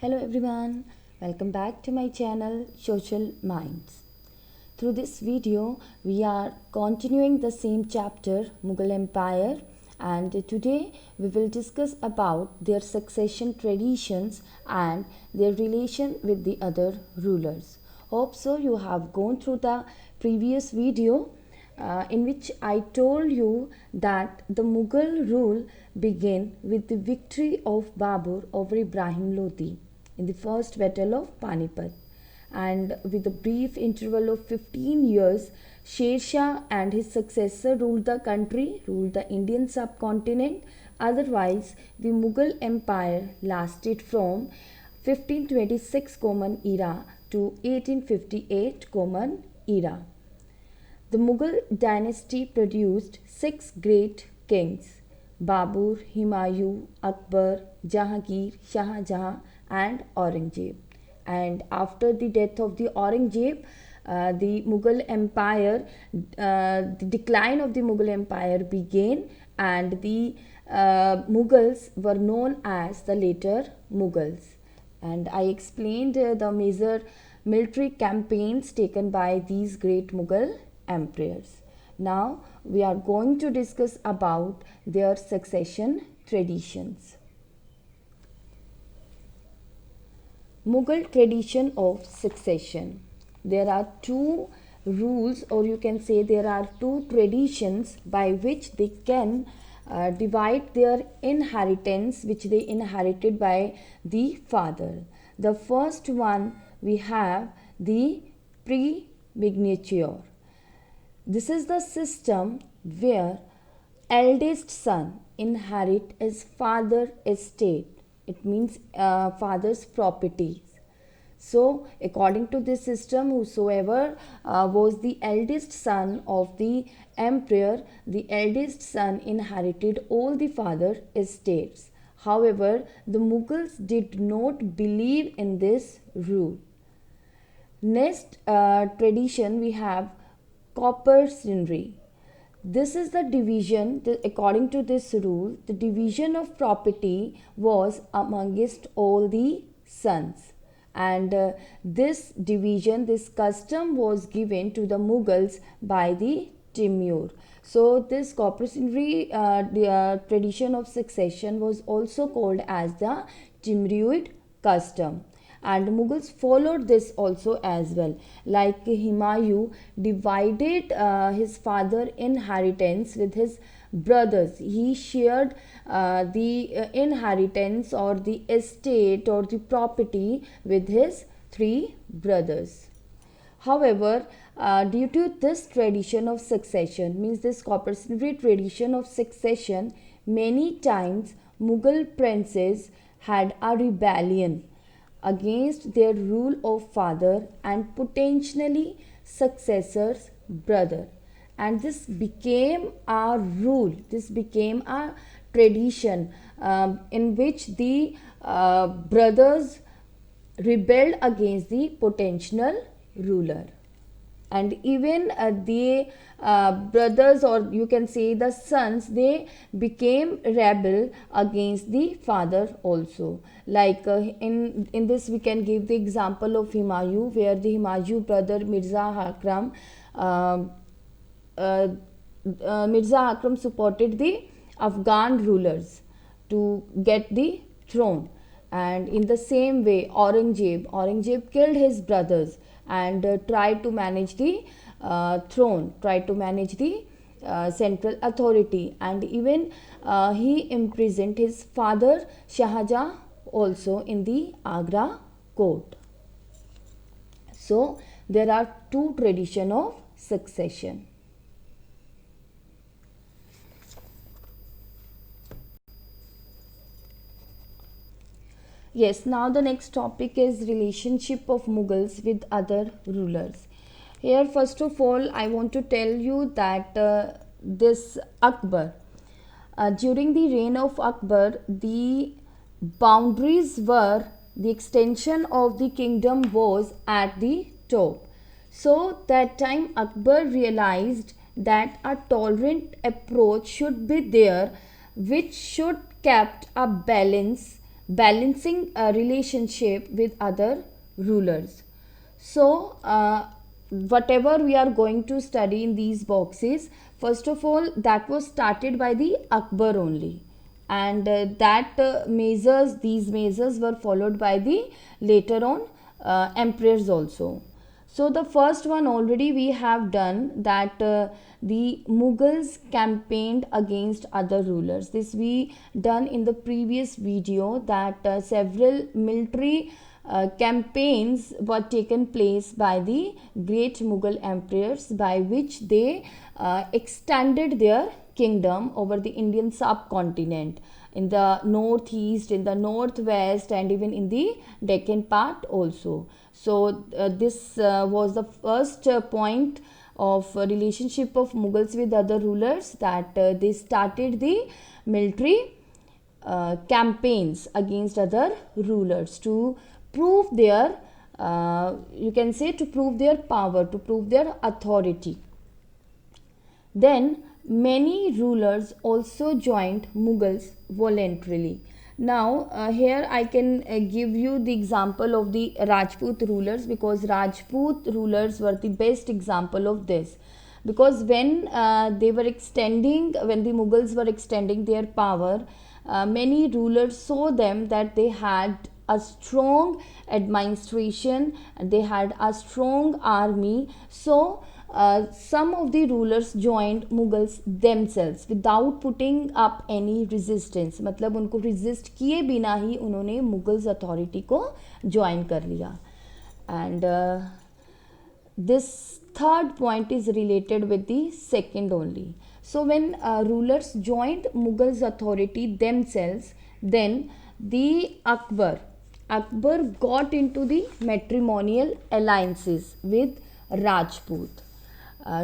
Hello everyone, welcome back to my channel Social Minds. Through this video, we are continuing the same chapter Mughal Empire, and today we will discuss about their succession traditions and their relation with the other rulers. Hope so you have gone through the previous video in which I told you that the Mughal rule began with the victory of Babur over Ibrahim Lodi in the first battle of Panipat, and with a brief interval of 15 years, Sher Shah and his successor ruled the country, ruled the Indian subcontinent. Otherwise, the Mughal Empire lasted from 1526 Common Era to 1858 Common Era. The Mughal dynasty produced six great kings: Babur, Humayun, Akbar, Jahangir, Shah Jahan, and Aurangzeb. And after the death of the Aurangzeb, the Mughal Empire, the decline of the Mughal Empire began, and the Mughals were known as the later Mughals. And I explained the major military campaigns taken by these great Mughal emperors. Now we are going to discuss about their succession traditions. Mughal tradition of succession. There are two rules, or you can say there are two traditions by which they can divide their inheritance, which they inherited by the father. The first one, we have the primogeniture. This is the system where eldest son inherit his father estate. It means father's properties. So, according to this system, whosoever was the eldest son of the emperor, the eldest son inherited all the father estates. However, the Mughals did not believe in this rule. Next tradition, we have coparcenary. This is the division, according to this rule, the division of property was amongst all the sons. And this division, this custom was given to the Mughals by the Timur. So this coparcenary tradition of succession was also called as the Timurid custom. And Mughals followed this also as well. Like Humayun divided his father inheritance with his brothers. He shared the inheritance or the estate or the property with his three brothers. However, due to this tradition of succession, means this coparcenary tradition of succession, many times Mughal princes had a rebellion against their rule of father and potentially successor's brother. And this became a rule, this became a tradition in which the brothers rebelled against the potential ruler. And even the brothers, or you can say the sons, they became rebel against the father also. Like in this we can give the example of Humayun, where the Humayun brother Mirza Akram supported the Afghan rulers to get the throne. And in the same way, Aurangzeb killed his brothers and tried to manage the throne, tried to manage the central authority, and even he imprisoned his father Shah Jahan also in the Agra court. So there are two traditions of succession. Yes, now the next topic is relationship of Mughals with other rulers. Here, first of all, I want to tell you that this Akbar, during the reign of Akbar, the boundaries were, the extension of the kingdom was at the top. So that time Akbar realized that a tolerant approach should be there, which should kept a balance balancing a relationship with other rulers. So, whatever we are going to study in these boxes, first of all, that was started by the Akbar only, and these measures were followed by the later on emperors also. So the first one already we have done, that the Mughals campaigned against other rulers. This we done in the previous video, that several military campaigns were taken place by the great Mughal emperors, by which they extended their kingdom over the Indian subcontinent, in the northeast, in the northwest, and even in the Deccan part also. So this was the first point of relationship of Mughals with other rulers, that they started the military campaigns against other rulers to prove their you can say, to prove their power, to prove their authority. Then many rulers also joined Mughals voluntarily. Now here I can give you the example of the Rajput rulers, because Rajput rulers were the best example of this. Because when the Mughals were extending their power, many rulers saw them that they had a strong administration, they had a strong army. So some of the rulers joined Mughals themselves without putting up any resistance. मतलब उनको resist किए बिना ही उन्होंने Mughals authority को join कर लिया. And this third point is related with the second only. So when rulers joined Mughals authority themselves, then the Akbar got into the matrimonial alliances with Rajput.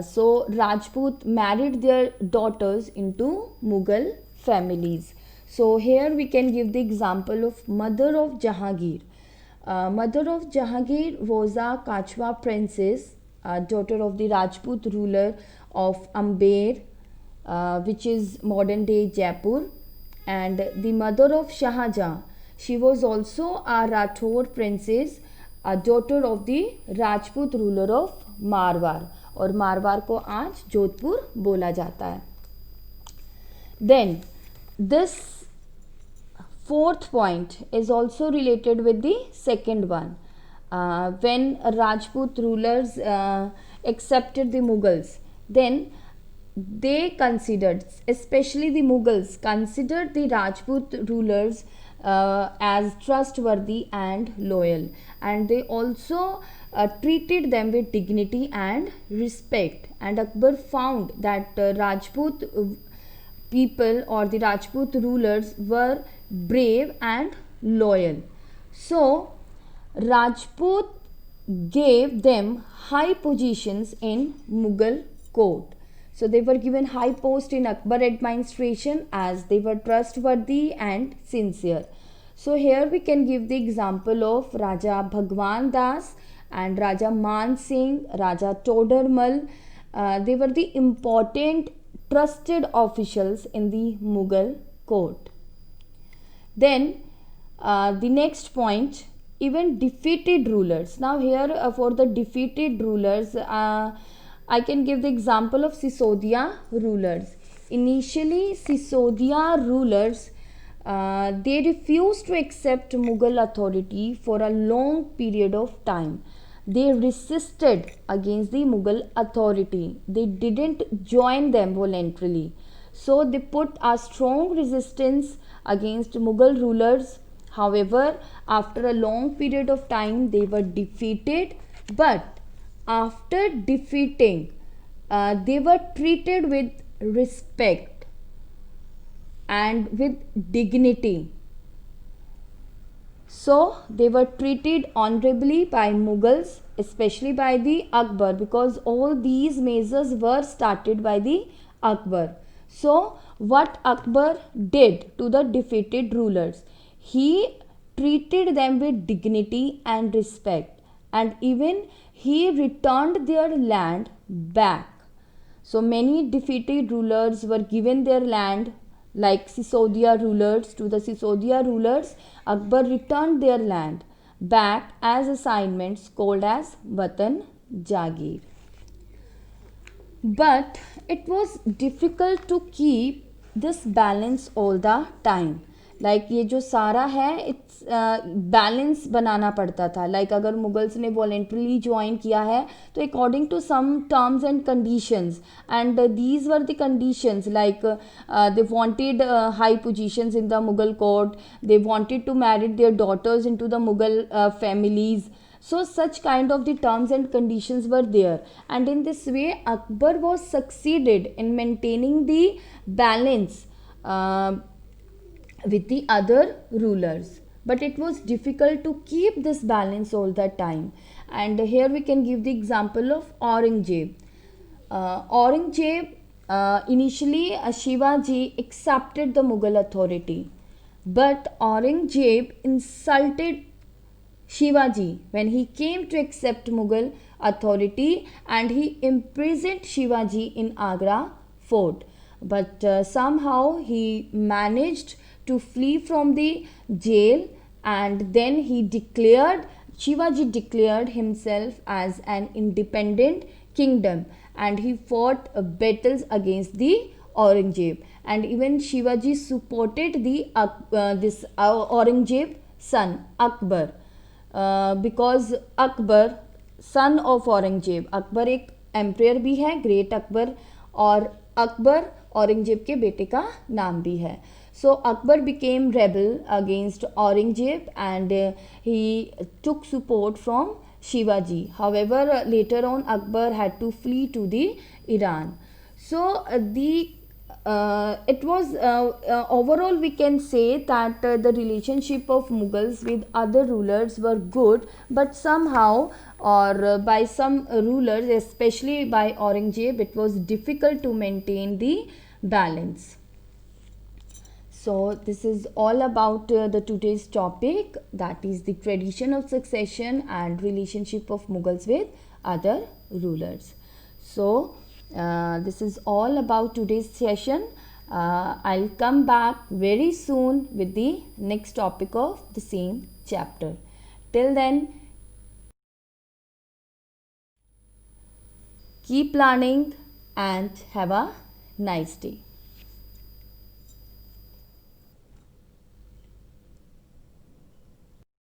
So Rajput married their daughters into Mughal families. So here we can give the example of mother of Jahangir. Mother of Jahangir was a Kachwa princess, daughter of the Rajput ruler of Amber, which is modern day Jaipur, and the mother of Shah Jahan. She was also a Rathore princess, a daughter of the Rajput ruler of Marwar, और मारवार को आज जोधपुर बोला जाता है. Then this fourth point is also related with the second one. When Rajput rulers accepted the Mughals, then they considered, especially the Mughals, considered the Rajput rulers as trustworthy and loyal, and they also treated them with dignity and respect. And Akbar found that Rajput people or the Rajput rulers were brave and loyal. So Rajput gave them high positions in Mughal court. So they were given high post in Akbar administration as they were trustworthy and sincere. So here we can give the example of Raja Bhagwan Das and Raja Man Singh, Raja Todarmal. They were the important trusted officials in the Mughal court. Then the next point, even defeated rulers. Now here for the defeated rulers, I can give the example of Sisodia rulers. Initially, Sisodia rulers they refused to accept Mughal authority for a long period of time. They resisted against the Mughal authority. They didn't join them voluntarily. So they put a strong resistance against Mughal rulers. However, after a long period of time, they were defeated. But after defeating, they were treated with respect and with dignity. So they were treated honorably by Mughals, especially by the Akbar, because all these measures were started by the Akbar. So what Akbar did to the defeated rulers? He treated them with dignity and respect, and even he returned their land back. So many defeated rulers were given their land like Sisodia rulers. To the Sisodia rulers, Akbar returned their land back as assignments called as Watan Jagir. But it was difficult to keep this balance all the time. Like ये जो सारा है it's balance बनाना पड़ता था. Like अगर Mughals ने voluntarily join किया है तो according to some terms and conditions, and these were the conditions like they wanted high positions in the Mughal court, they wanted to marry their daughters into the Mughal families. So such kind of the terms and conditions were there, and in this way Akbar was succeeded in maintaining the balance with the other rulers. But it was difficult to keep this balance all the time, and here we can give the example of Aurangzeb. Aurangzeb initially Shivaji accepted the Mughal authority, but Aurangzeb insulted Shivaji when he came to accept Mughal authority, and he imprisoned Shivaji in Agra fort. But somehow he managed to flee from the jail, and then Shivaji declared himself as an independent kingdom, and he fought battles against the Aurangzeb, and even Shivaji supported the this Aurangzeb son Akbar. Because Akbar son of Aurangzeb, Akbar एक emperor भी है, great Akbar, और अकबर औरंगजेब के बेटे का नाम भी है. So Akbar became rebel against Aurangzeb and he took support from Shivaji. However later on Akbar had to flee to the Iran. So it was overall we can say that the relationship of Mughals with other rulers were good, but somehow or by some rulers, especially by Aurangzeb, it was difficult to maintain the balance. So this is all about the today's topic, that is the tradition of succession and relationship of Mughals with other rulers. So this is all about today's session. I'll come back very soon with the next topic of the same chapter. Till then, keep learning and have a nice day.